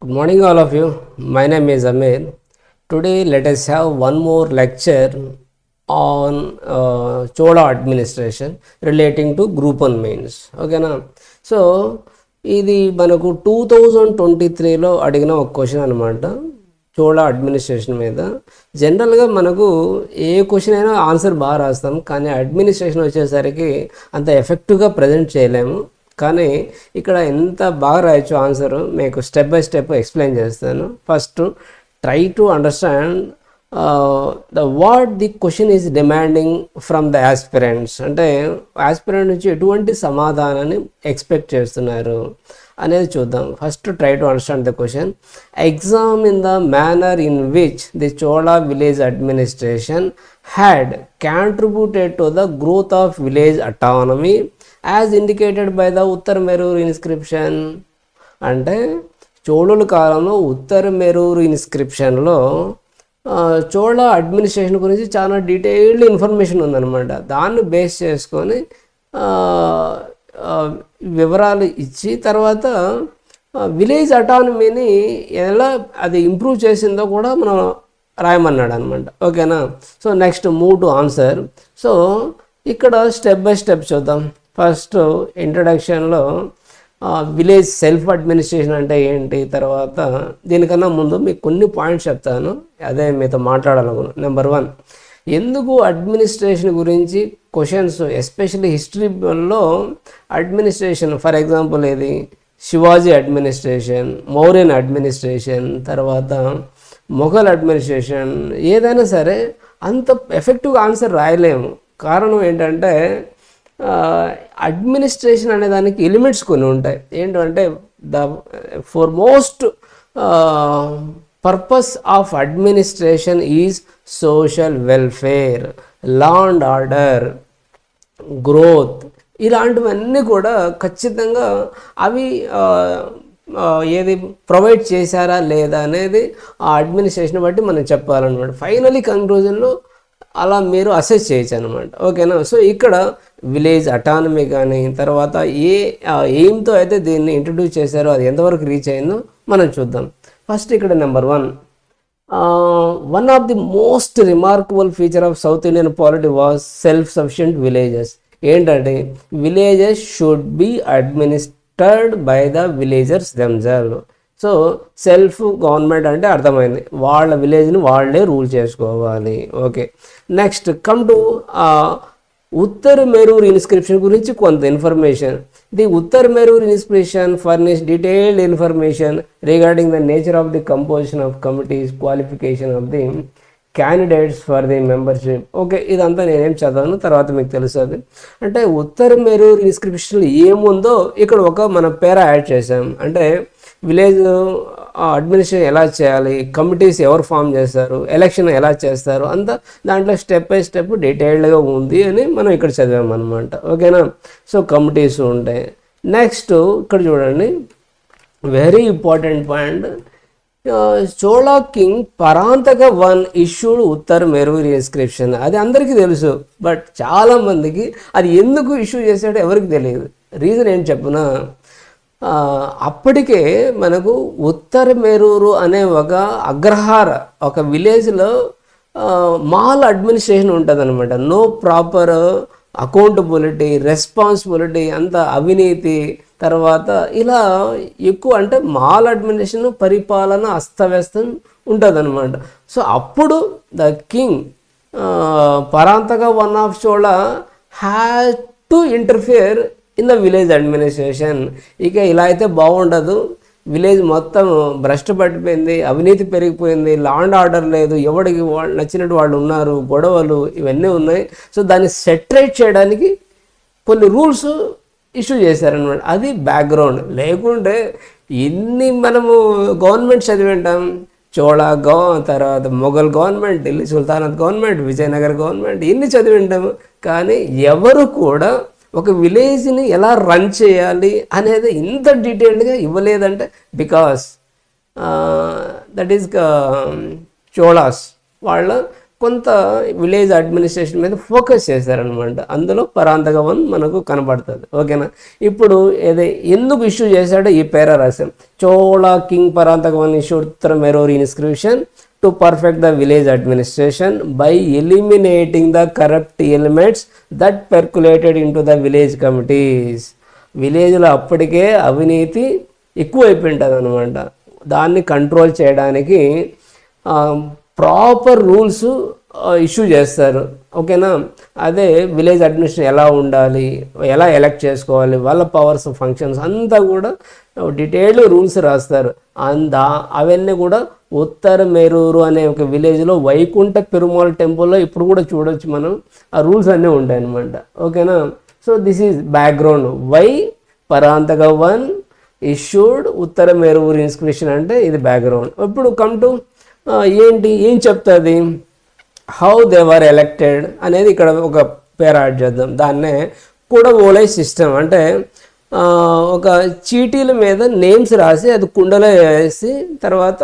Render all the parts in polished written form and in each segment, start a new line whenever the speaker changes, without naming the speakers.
Good morning, all of you. My name is Amir. Today, let us have one more lecture on Chola administration relating to Group 1 mains. Okay, na? So, ఇది మనకు 2023లో అడిగిన ఒక question అనమాట. Chola administration మీద. జనరల్గా మనకు ఏ question అయినా answer బాగా రాస్తాం, కానీ అడ్మినిస్ట్రేషన్ వచ్చేసరికి అంత ఎఫెక్టివ్గా ప్రజెంట్ చేయలేము. కానీ ఇక్కడ ఎంత బాగా రాయొచ్చు ఆన్సర్ మీకు స్టెప్ బై స్టెప్ ఎక్స్ప్లెయిన్ చేస్తాను. First try to understand what the question is demanding from the aspirants. అంటే యాస్పిరెంట్ నుంచి ఎటువంటి సమాధానాన్ని ఎక్స్పెక్ట్ చేస్తున్నారు అనేది చూద్దాం. First try to understand the question. Examine the manner in which the Chola village administration had contributed to the growth of village autonomy as indicated by the Uttaramerur inscription. అంటే చోళుల కాలంలో ఉత్తర మెరూర్ ఇన్స్క్రిప్షన్లో చోళా అడ్మినిస్ట్రేషన్ గురించి చాలా డీటెయిల్డ్ ఇన్ఫర్మేషన్ ఉందన్నమాట. దాన్ని base చేసుకొని వివరాలు ఇచ్చి తర్వాత విలేజ్ అటానమీని ఎలా అది ఇంప్రూవ్ చేసిందో కూడా మనం రాయమన్నాడు అనమాట. ఓకేనా? So next move to answer. So ఇక్కడ స్టెప్ బై స్టెప్ చూద్దాం. ఫస్ట్ ఇంట్రడక్షన్లో విలేజ్ సెల్ఫ్ అడ్మినిస్ట్రేషన్ అంటే ఏంటి, తర్వాత దీనికన్నా ముందు మీకు కొన్ని పాయింట్స్ చెప్తాను, అదే మీతో మాట్లాడాలనుకున్నాను. నెంబర్ 1, ఎందుకు అడ్మినిస్ట్రేషన్ గురించి క్వశ్చన్స్ ఎస్పెషల్లీ హిస్టరీలో అడ్మినిస్ట్రేషన్, ఫర్ ఎగ్జాంపుల్ ఏది శివాజీ అడ్మినిస్ట్రేషన్, మౌర్యన్ అడ్మినిస్ట్రేషన్, తర్వాత మొఘల్ అడ్మినిస్ట్రేషన్, ఏదైనా సరే అంత ఎఫెక్టివ్గా ఆన్సర్ రాయలేము. కారణం ఏంటంటే అడ్మినిస్ట్రేషన్ అనే దానికి ఎలిమెంట్స్ కొన్ని ఉంటాయి. ఏంటంటే the for most purpose of administration is social welfare, law and order, growth, ఇలాంటివన్నీ కూడా ఖచ్చితంగా అవి ఏది ప్రొవైడ్ చేశారా లేదా అనేది ఆ అడ్మినిస్ట్రేషన్ బట్టి మనం చెప్పాలన్నమాట. ఫైనలీ కంక్లూజన్లో అలా మీరు అసెస్ చేయొచ్చు అనమాట. ఓకేనా? సో ఇక్కడ విలేజ్ అటానమీ కానీ తర్వాత ఎయిమ్తో అయితే దీన్ని ఇంట్రడ్యూస్ చేశారో అది ఎంతవరకు రీచ్ అయిందో మనం చూద్దాం. ఫస్ట్ ఇక్కడ number 1, one of the most remarkable feature of South Indian polity was self sufficient villages. ఏంటంటే villages should be administered by the villagers themselves. So self government అంటే అర్థమైంది, వాళ్ళ విలేజ్ని వాళ్ళే రూల్ చేసుకోవాలి. Okay, next come to Uttaramerur inscription గురించి కొంత information. The Uttaramerur inscription furnish detailed information regarding the nature of the composition of committees, qualification of the candidates for the membership. Okay, ఇదంతా నేనేం చదవను, తర్వాత మీకు తెలుస్తుంది. అంటే ఉత్తర్ మెరూర్ ఇన్స్క్రిప్షన్లో ఏముందో ఇక్కడ ఒక మన పేరా యాడ్ చేసాం. అంటే విలేజ్ అడ్మినిస్ట్రేషన్ ఎలా చేయాలి, కమిటీస్ ఎవరు ఫామ్ చేస్తారు, ఎలక్షన్ ఎలా చేస్తారు, అంతా దాంట్లో స్టెప్ బై స్టెప్ డీటెయిల్డ్గా ఉంది అని మనం ఇక్కడ చదివామన్నమాట. ఓకేనా? సో కమిటీస్ ఉంటాయి. నెక్స్ట్ ఇక్కడ చూడండి, very important point. Chola king Parantaka 1 issued Uttaramerur inscription. అది అందరికీ తెలుసు, బట్ చాలామందికి అది ఎందుకు ఇష్యూ చేశాడో ఎవరికి తెలియదు. రీజన్ ఏంటి చెప్పునా, అప్పటికే మనకు ఉత్తర మెరూరు అనే ఒక అగ్రహార ఒక విలేజ్లో మాల్ అడ్మినిస్ట్రేషన్ ఉంటుంది అనమాట. నో ప్రాపర్ అకౌంటబిలిటీ, రెస్పాన్సిబిలిటీ, అంత అవినీతి, తర్వాత ఇలా ఎక్కువ, అంటే మాల్ అడ్మినిస్ట్రేషన్ పరిపాలన అస్తవ్యస్తం ఉంటుంది అనమాట. సో అప్పుడు the king Parantaka 1 of Chola had to interfere in the village administration. ఇక ఇలా అయితే బాగుండదు, విలేజ్ మొత్తం భ్రష్టు పట్టిపోయింది, అవినీతి పెరిగిపోయింది, లా అండ్ ఆర్డర్ లేదు, ఎవరికి నచ్చినట్టు వాళ్ళు ఉన్నారు, గొడవలు ఇవన్నీ ఉన్నాయి. సో దాన్ని సెటరేట్ చేయడానికి కొన్ని రూల్స్ ఇష్యూ చేశారనమాట. అది బ్యాక్గ్రౌండ్. లేకుంటే ఇన్ని మనము గవర్నమెంట్ చదివింటాం, చోళా తర్వాత Mughal government, Delhi Sultanate government, Vijayanagar government, ఇన్ని చదివింటాము. కానీ ఎవరు కూడా ఒక విలేజ్ని ఎలా రన్ చేయాలి అనేది ఇంత డీటెయిల్డ్గా ఇవ్వలేదంటే బికాస్ దట్ ఈస్ చోళాస్ వాళ్ళ కొంత విలేజ్ అడ్మినిస్ట్రేషన్ మీద ఫోకస్ చేశారనమాట. అందులో పరాంతక 1 మనకు కనబడుతుంది. ఓకేనా. ఇప్పుడు ఎందుకు ఇష్యూ చేశాడో ఈ పేరా రాశాం. Chola king Parantaka 1 issued Uttaramerur inscription to perfect the village administration by eliminating the corrupt elements that percolated into the village committees. విలేజ్లో అప్పటికే అవినీతి ఎక్కువైపోయింటుంది అనమాట. దాన్ని కంట్రోల్ చేయడానికి ప్రాపర్ రూల్స్ ఇష్యూ చేస్తారు. ఓకేనా. అదే విలేజ్ అడ్మినిస్ట్రేషన్ ఎలా ఉండాలి, ఎలా ఎలక్ట్ చేసుకోవాలి, వాళ్ళ పవర్స్ ఫంక్షన్స్ అంతా కూడా డీటెయిల్డ్ రూల్స్ రాస్తారు. అవన్నీ కూడా ఉత్తరమెరూరు అనే ఒక విలేజ్లో వైకుంఠ పెరుమాళ్ టెంపుల్లో ఇప్పుడు కూడా చూడొచ్చు మనం. ఆ రూల్స్ అన్నీ ఉంటాయి అన్నమాట. ఓకేనా. So this is background why Parantaka 1 issued Uttaramerur inscription అంటే ఇది బ్యాక్గ్రౌండ్. ఇప్పుడు కమ్ టు ఏం చెప్తుంది, హౌ దే వర్ ఎలక్టెడ్ అనేది ఇక్కడ ఒక పేరు యాడ్ చేద్దాం. దాన్నే కుడవోలై సిస్టమ్ అంటే ఒక చీటీల మీద నేమ్స్ రాసి అది కుండలో వేసి తర్వాత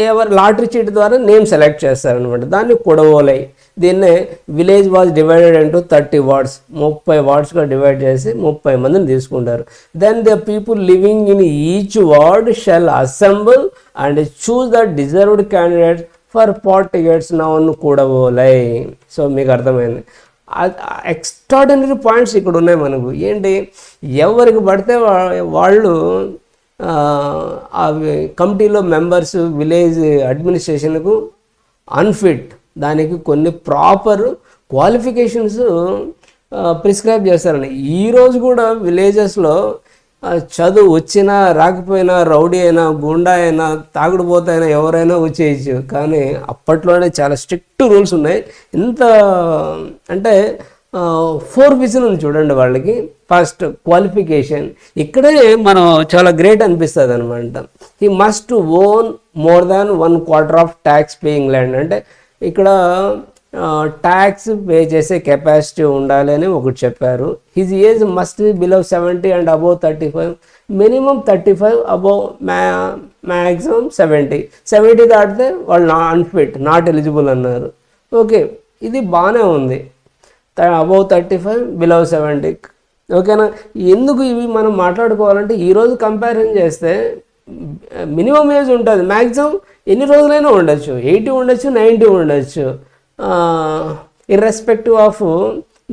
ఎవరు లాటరీ చీటీ ద్వారా నేమ్ సెలెక్ట్ చేస్తారనమాట. దాన్ని కుడవోలై. దీన్నే village was divided into 30 wards, 30 వార్డ్స్గా డివైడ్ చేసి 30 మందిని తీసుకుంటారు. Then the people living in each ward shall assemble and choose the deserved candidates for pot tickets known kudavolai. So మీకు అర్థమైంది. ఎక్స్ట్రాడినరీ పాయింట్స్ ఇక్కడ ఉన్నాయి మనకు. ఏంటి, ఎవరికి పడితే వాళ్ళు కమిటీలో మెంబర్స్ విలేజ్ అడ్మినిస్ట్రేషన్కు అన్ఫిట్. దానికి కొన్ని ప్రాపర్ క్వాలిఫికేషన్స్ ప్రిస్క్రైబ్ చేస్తారండి. ఈరోజు కూడా విలేజెస్లో చదువు వచ్చినా రాకపోయినా, రౌడీ అయినా, గుండా అయినా, తాగుడుపోతైనా ఎవరైనా వచ్చేయచ్చు. కానీ అప్పట్లోనే చాలా స్ట్రిక్ట్ రూల్స్ ఉన్నాయి. ఇంత అంటే 4 విజన్ ఉంది చూడండి వాళ్ళకి. First qualification. ఇక్కడే మనం చాలా గ్రేట్ అనిపిస్తుంది అనమాట. He must own more than 1/4 of tax paying land. అంటే ఇక్కడ ట్యాక్స్ పే చేసే కెపాసిటీ ఉండాలి అని ఒకటి చెప్పారు. His age must be below 70 and above 35, minimum 35, above maximum 70 దాటితే వాళ్ళు అన్ఫిట్, నాట్ ఎలిజిబుల్ అన్నారు. ఓకే, ఇది బాగానే ఉంది. Above 35, below 70. ఓకేనా. ఎందుకు ఇవి మనం మాట్లాడుకోవాలంటే ఈరోజు కంపారిజన్ చేస్తే మినిమం ఏజ్ ఉంటుంది, మ్యాక్సిమం ఎన్ని రోజులైనా ఉండొచ్చు, 80 ఉండొచ్చు, 90 ఉండొచ్చు, ఇర్రెస్పెక్టివ్ ఆఫ్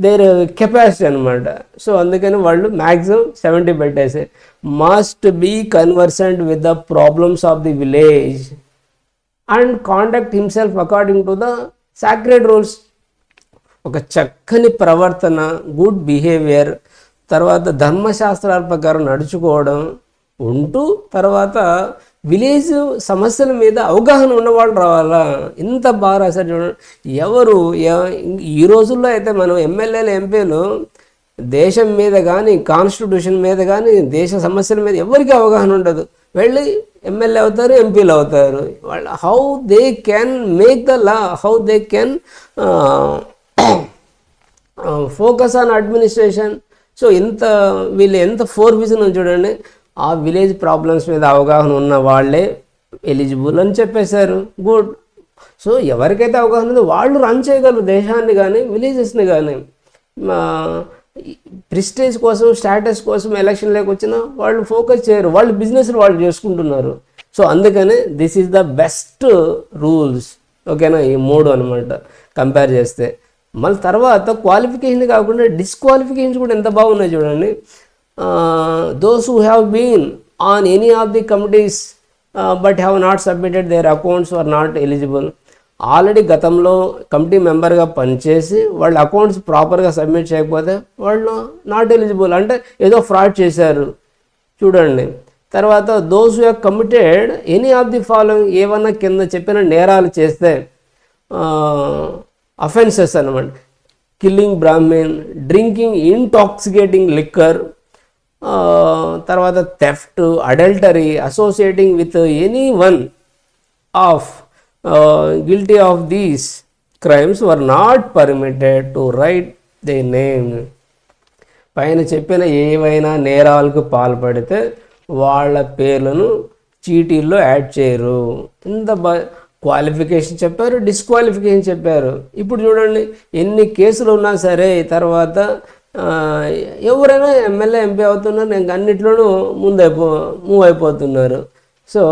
దేర్ కెపాసిటీ అనమాట. సో అందుకని వాళ్ళు మ్యాక్సిమం 70 పెట్టేసి must be conversant with the problems of the village and conduct himself according to the sacred rules. ఒక చక్కని ప్రవర్తన, గుడ్ బిహేవియర్, తర్వాత ధర్మశాస్త్రాల ప్రకారం నడుచుకోవడం ఉంటూ, తర్వాత విలేజ్ సమస్యల మీద అవగాహన ఉన్నవాళ్ళు రావాలా. ఇంత బాగా రాశారు చూడండి. ఎవరు ఈ రోజుల్లో అయితే మనం ఎమ్మెల్యేలు, ఎంపీలు దేశం మీద కానీ, కాన్స్టిట్యూషన్ మీద కానీ, దేశ సమస్యల మీద ఎవరికి అవగాహన ఉండదు. వెళ్ళి ఎమ్మెల్యే అవుతారు, ఎంపీలు అవుతారు. వాళ్ళు how they can make the law, how they can focus on administration. So వీళ్ళు ఎంత 4 విజన్ చూడండి. ఆ విలేజ్ ప్రాబ్లమ్స్ మీద అవగాహన ఉన్న వాళ్ళే ఎలిజిబుల్ అని చెప్పేశారు. గుడ్. సో ఎవరికైతే అవగాహన ఉందో వాళ్ళు రన్ చేయగలరు దేశాన్ని కానీ, విలేజెస్ని కానీ. ప్రిస్టేజ్ కోసం, స్టాటస్ కోసం ఎలక్షన్లోకి వచ్చినా వాళ్ళు ఫోకస్ చేయరు, వాళ్ళు బిజినెస్లు వాళ్ళు చేసుకుంటున్నారు. సో అందుకనే this is the best rules. ఓకేనా. ఈ 3 అనమాట కంపేర్ చేస్తే. మళ్ళీ తర్వాత క్వాలిఫికేషన్ కాకుండా డిస్క్వాలిఫికేషన్స్ కూడా ఎంత బాగున్నాయి చూడండి. those who have been on any of the committees but have not submitted their accounts are not eligible. Already గతంలో కమిటీ మెంబర్గా పనిచేసి వాళ్ళ అకౌంట్స్ ప్రాపర్గా సబ్మిట్ చేయకపోతే వాళ్ళు నాట్ ఎలిజిబుల్, అంటే ఏదో ఫ్రాడ్ చేశారు చూడండి. తర్వాత those who have committed any of the following, ఏమన్నా కింద చెప్పిన నేరాలు చేస్తే అఫెన్సెస్ అనమాట. Killing Brahmin, drinking intoxicating liquor, తర్వాత theft, adultery, associating with any one of guilty of these crimes were not permitted to write their name. పైన చెప్పిన ఏవైనా నేరాలకు పాల్పడితే వాళ్ళ పేర్లను చీటీల్లో యాడ్ చేయరు. ఇంత క్వాలిఫికేషన్ చెప్పారు, డిస్క్వాలిఫికేషన్ చెప్పారు. ఇప్పుడు చూడండి ఎన్ని కేసులు ఉన్నా సరే తర్వాత ఎవరైనా ఎమ్మెల్యే ఎంపీ అవుతున్నారు, నేను అన్నిట్లోనూ మూవ్ అయిపోతున్నారు. సో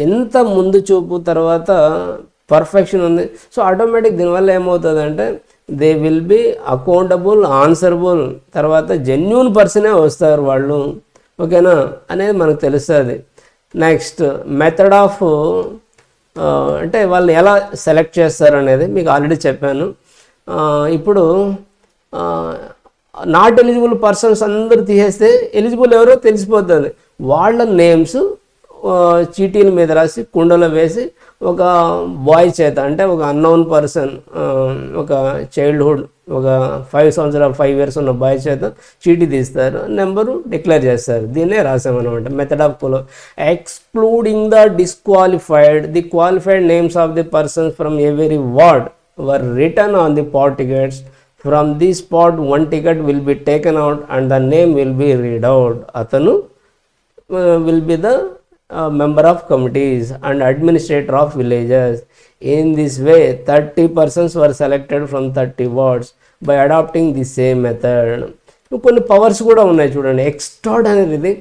ఎంత ముందు చూపు తర్వాత పర్ఫెక్షన్ ఉంది. సో ఆటోమేటిక్ దీనివల్ల ఏమవుతుందంటే they will be accountable, answerable, తర్వాత జెన్యూన్ పర్సనే వస్తారు వాళ్ళు, ఓకేనా అనేది మనకు తెలుస్తుంది. నెక్స్ట్ మెథడ్ ఆఫ్ అంటే వాళ్ళు ఎలా సెలెక్ట్ చేస్తారు అనేది మీకు ఆల్రెడీ చెప్పాను. ఇప్పుడు నాట్ ఎలిజిబుల్ పర్సన్స్ అందరూ తీసేస్తే ఎలిజిబుల్ ఎవరో తెలిసిపోతుంది. వాళ్ళ నేమ్స్ చీటీల మీద రాసి కుండలో వేసి ఒక బాయ్ చేత, అంటే ఒక అన్నోన్ పర్సన్, ఒక చైల్డ్హుడ్ ఒక 5 years ఉన్న బాయ్ చేత చీటీ తీస్తారు, నెంబరు డిక్లేర్ చేస్తారు. దీన్నే రాసామన్నమాట method of excluding the disqualified, the qualified names of the persons from every ward were return on the pot tickets. From this pot one ticket will be taken out and the name will be read out. Atanu will be the member of committees and administrator of villages. In this way 30 persons were selected from 30 wards by adopting the same method. కొన్ని powers కూడా ఉన్నాయి చూడండి. Extraordinary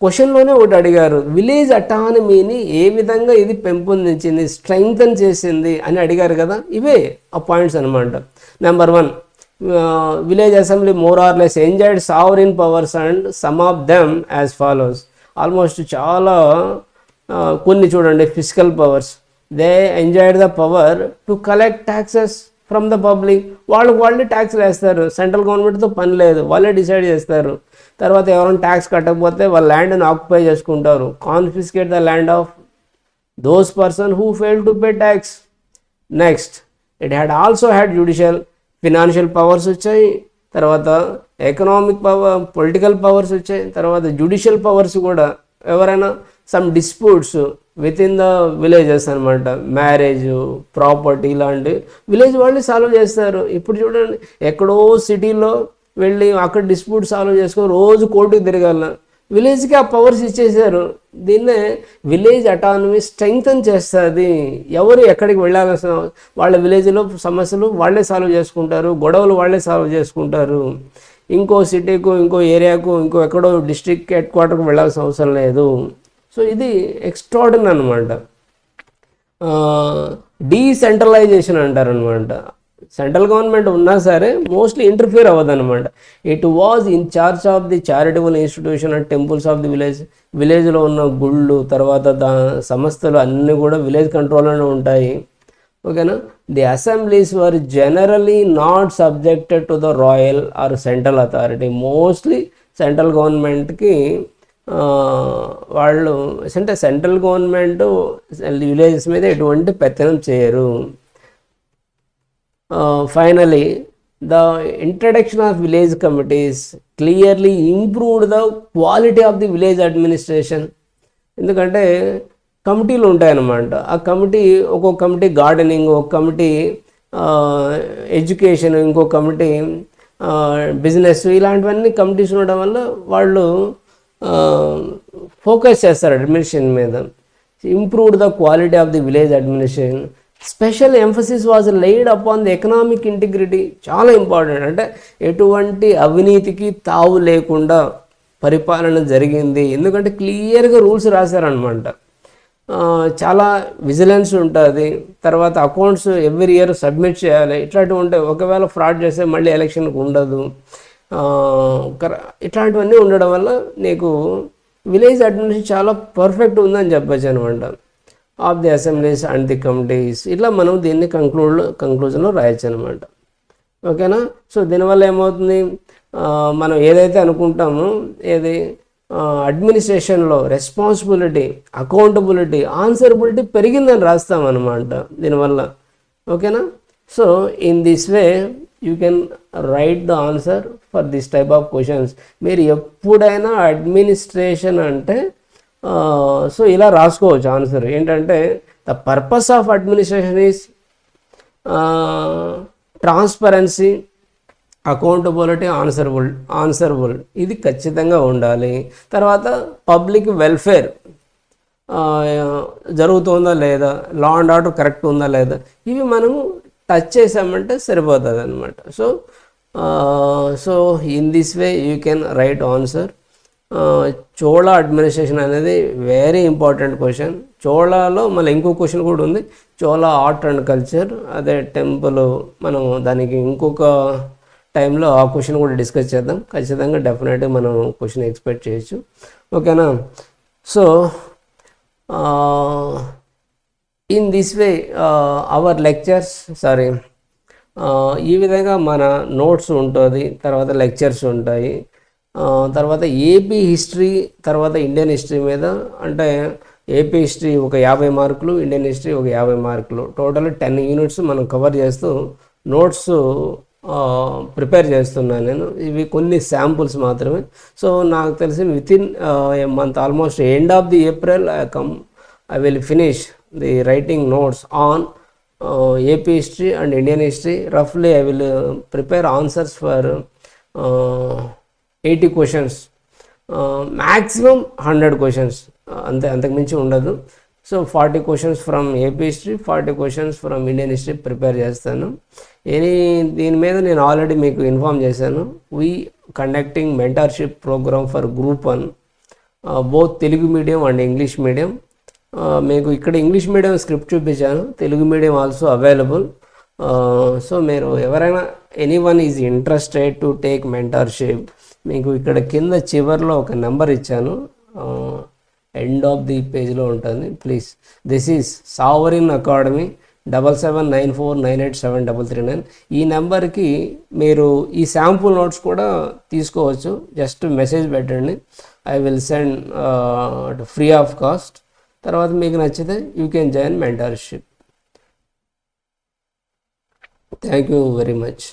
క్వశ్చన్లోనే ఒకటి అడిగారు, village అటానమీని ఏ విధంగా ఇది పెంపొందించింది, strengthen చేసింది అని అడిగారు కదా. ఇవే ఆ పాయింట్స్ అనమాట. Number 1, village assembly more or less enjoyed sovereign powers and some of them as follows. Almost చాలా కొన్ని చూడండి physical powers. They enjoyed the power to collect taxes from the public. వాళ్ళే ట్యాక్స్లు వేస్తారు, సెంట్రల్ గవర్నమెంట్తో పని లేదు, వాళ్ళే డిసైడ్ చేస్తారు. తర్వాత ఎవరైనా ట్యాక్స్ కట్టకపోతే వాళ్ళ ల్యాండ్ని ఆక్యుపై చేసుకుంటారు. Confiscate the land of those person who fail to pay tax. Next it had also had judicial, financial powers వచ్చాయి, తర్వాత ఎకనామిక్ పవర్, పొలిటికల్ పవర్స్ వచ్చాయి, తర్వాత జ్యుడిషియల్ పవర్స్ కూడా. ఎవరైనా some disputes with in the villages అనమాట, marriage, property ఇలాంటి village వాళ్ళే solve చేస్తారు. ఇప్పుడు చూడండి ఎక్కడో సిటీలో వెళ్ళి అక్కడ డిస్ప్యూట్ సాల్వ్ చేసుకొని రోజు కోర్టుకు తిరగాల, విలేజ్కి ఆ పవర్స్ ఇచ్చేసారు. దీన్నే విలేజ్ అటానమీ స్ట్రెంగ్తన్ చేస్తుంది. ఎవరు ఎక్కడికి వెళ్ళాల్సిన వాళ్ళ విలేజ్లో సమస్యలు వాళ్ళే సాల్వ్ చేసుకుంటారు, గొడవలు వాళ్ళే సాల్వ్ చేసుకుంటారు. ఇంకో సిటీకు, ఇంకో ఏరియాకు, ఇంకో ఎక్కడో డిస్ట్రిక్ట్ హెడ్ క్వార్టర్కి వెళ్ళాల్సిన అవసరం లేదు. సో ఇది ఎక్స్ట్రాడినరీ అనమాట. డీసెంట్రలైజేషన్ అంటారనమాట. సెంట్రల్ గవర్నమెంట్ ఉన్నా సరే మోస్ట్లీ ఇంటర్ఫియర్ అవ్వదన్నమాట. It was in charge of the charitable institution and temples of the village. విలేజ్లో ఉన్న గుళ్ళు, తర్వాత సంస్థలు అన్నీ కూడా విలేజ్ కంట్రోల్లోనే ఉంటాయి, ఓకేనా. The assemblies were generally not subjected to the royal or central authority. Mostly central గవర్నమెంట్కి వాళ్ళు అంటే సెంట్రల్ గవర్నమెంట్ విలేజెస్ మీద ఎటువంటి పెత్తనం చేయరు. Finally, the introduction of village committees clearly improved the quality of the village administration. ఎందుకంటే కమిటీలు ఉంటాయన్నమాట. ఆ కమిటీ, ఒక్కొక్క కమిటీ గార్డెనింగ్, ఒక కమిటీ ఎడ్యుకేషన్, ఇంకో కమిటీ బిజినెస్, ఇలాంటివన్నీ కమిటీస్ ఉండడం వల్ల వాళ్ళు ఫోకస్ చేస్తారు అడ్మినిస్ట్రేషన్ మీద. Improved the quality of the village administration. Special emphasis was laid upon the economic integrity. చాలా ఇంపార్టెంట్, అంటే ఎటువంటి అవినీతికి తావు లేకుండా పరిపాలన జరిగింది. ఎందుకంటే క్లియర్గా రూల్స్ రాశారనమాట. చాలా విజిలెన్స్ ఉంటుంది. తర్వాత అకౌంట్స్ ఎవ్రీ ఇయర్ సబ్మిట్ చేయాలి. ఇట్లాంటివి ఉంటాయి. ఒకవేళ ఫ్రాడ్ చేస్తే మళ్ళీ ఎలక్షన్కి ఉండదు. ఇట్లాంటివన్నీ ఉండడం వల్ల నీకు విలేజ్ అడ్మినిస్ట్రేషన్ చాలా పర్ఫెక్ట్ ఉందని చెప్పచ్చు అనమాట. Of the assemblies and the committees, ఇట్లా మనం దీన్ని కంక్లూజన్లో రాయొచ్చు అనమాట, ఓకేనా. సో దీనివల్ల ఏమవుతుంది, మనం ఏదైతే అనుకుంటామో ఏది అడ్మినిస్ట్రేషన్లో రెస్పాన్సిబిలిటీ, అకౌంటబిలిటీ, ఆన్సరబిలిటీ పెరిగిందని రాస్తామన్నమాట దీనివల్ల, ఓకేనా. So in this way you can write the answer for this type of questions. మీరు ఎప్పుడైనా అడ్మినిస్ట్రేషన్ అంటే సో ఇలా రాసుకోవచ్చు ఆన్సర్. ఏంటంటే the purpose of administration is transparency, accountability, answerable ఇది ఖచ్చితంగా ఉండాలి. తర్వాత పబ్లిక్ వెల్ఫేర్, జరుగుతుందా లేదా, లా అండ్ ఆర్డర్ కరెక్ట్ ఉందా లేదా, ఇవి మనము టచ్ చేసామంటే సరిపోతుంది అనమాట. So in this way you can write answer. Chola administration అనేది వెరీ ఇంపార్టెంట్ క్వశ్చన్. చోళాలో మళ్ళీ ఇంకో క్వశ్చన్ కూడా ఉంది, చోళ ఆర్ట్ అండ్ కల్చర్, అదే టెంపుల్. మనం దానికి ఇంకొక టైంలో ఆ క్వశ్చన్ కూడా డిస్కస్ చేద్దాం. ఖచ్చితంగా డెఫినెట్గా మనం క్వశ్చన్ ఎక్స్పెక్ట్ చేయొచ్చు. ఓకేనా? So in this way hour lectures ఈ విధంగా మన నోట్స్ ఉంటుంది, తర్వాత లెక్చర్స్ ఉంటాయి. తర్వాత ఏపీ హిస్టరీ, తర్వాత ఇండియన్ హిస్టరీ మీద, అంటే ఏపీ హిస్టరీ ఒక 50 మార్కులు, ఇండియన్ హిస్టరీ ఒక 50 మార్కులు, టోటల్ 10 యూనిట్స్ మనం కవర్ చేస్తూ నోట్స్ ప్రిపేర్ చేస్తున్నాను నేను. ఇవి కొన్ని శాంపుల్స్ మాత్రమే. సో నాకు తెలిసి within A month, almost end of the April I will finish the writing notes on AP history and Indian history. Roughly I will prepare answers for 80 questions, maximum 100 questions, అంతకు మించి ఉండదు. సో 40 questions from AP history, 40 questions from Indian history prepare చేస్తాను. దీని మీద నేను already మీకు inform చేశాను. We conducting mentorship programme for group 1, both Telugu medium and English medium. మీకు ఇక్కడ ఇంగ్లీష్ మీడియం స్క్రిప్ట్ చూపించాను, తెలుగు మీడియం ఆల్సో అవైలబుల్. సో మీరు ఎవరైనా anyone is interested to take mentorship, మీకు ఇక్కడ కింద చివర్లో ఒక నెంబర్ ఇచ్చాను, ఎండ్ ఆఫ్ ది పేజ్లో ఉంటుంది. Please, this is sovereign academy 7794987339. ఈ నెంబర్కి మీరు ఈ శాంపుల్ నోట్స్ కూడా తీసుకోవచ్చు. జస్ట్ మెసేజ్ పెట్టండి, I will send free of cost. తర్వాత మీకు నచ్చితే you can join mentorship. Thank you very much.